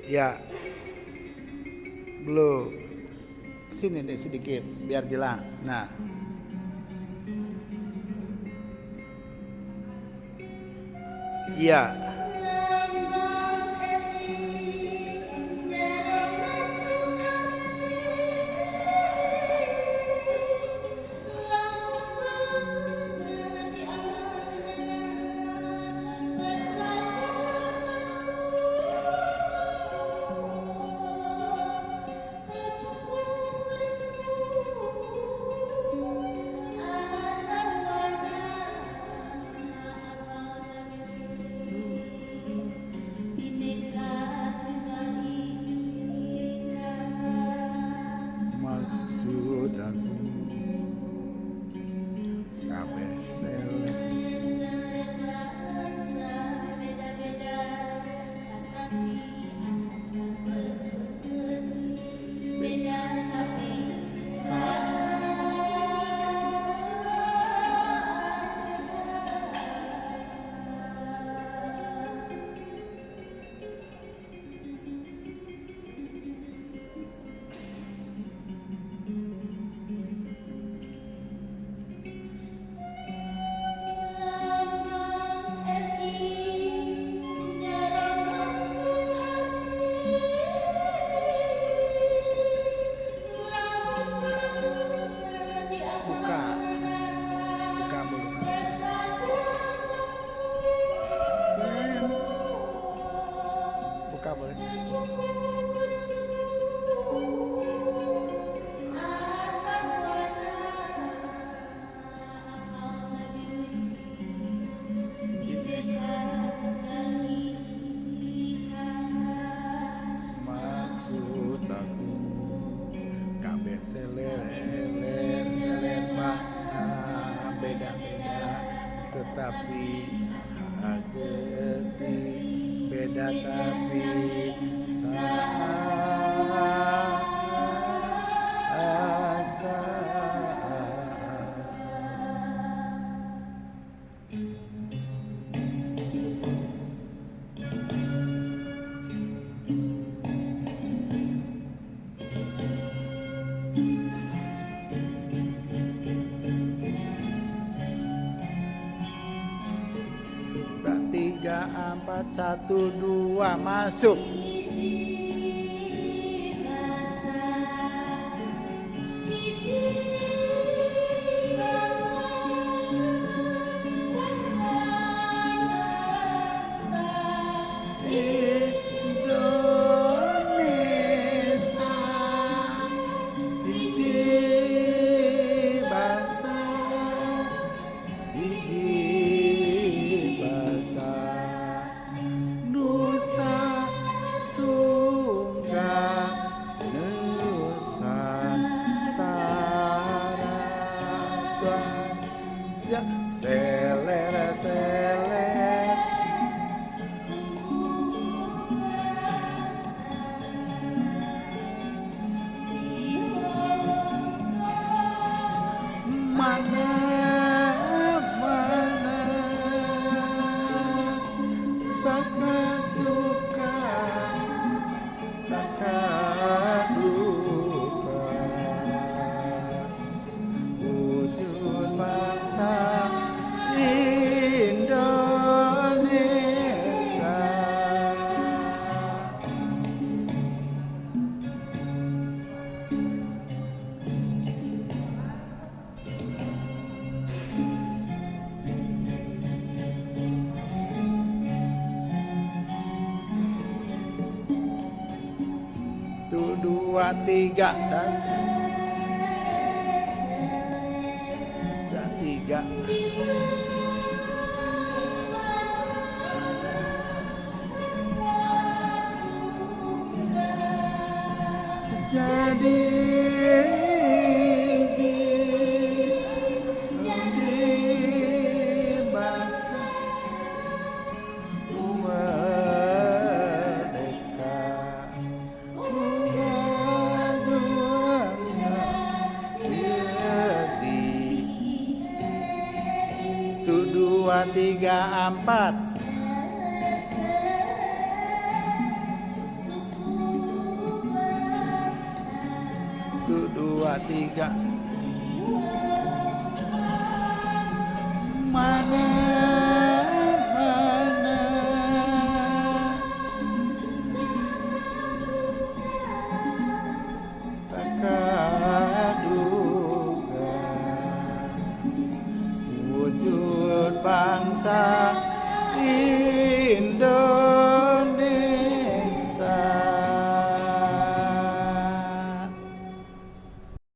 Ya, belum. Sini deh sedikit biar jelas. Nah, iya. Maksud aku kabeh buka buka bulu. Buka boleh. Maksud aku kabeh seler maksa beda-beda tetapi hati beda tapi asa. Tiga, empat, satu, dua, masuk. Indonesia, hiji bangsa, hiji bangsa, Nusa Tunggal Nusantara. Ya, seler mana saka suka saka duka wujud bangsa Indonesia. Satu, dua, tiga, satu, dua, tiga. Jadi bangsa merdeka. Dua, tiga, empat. dua, tiga. Mana tak duga wujud bangsa ini.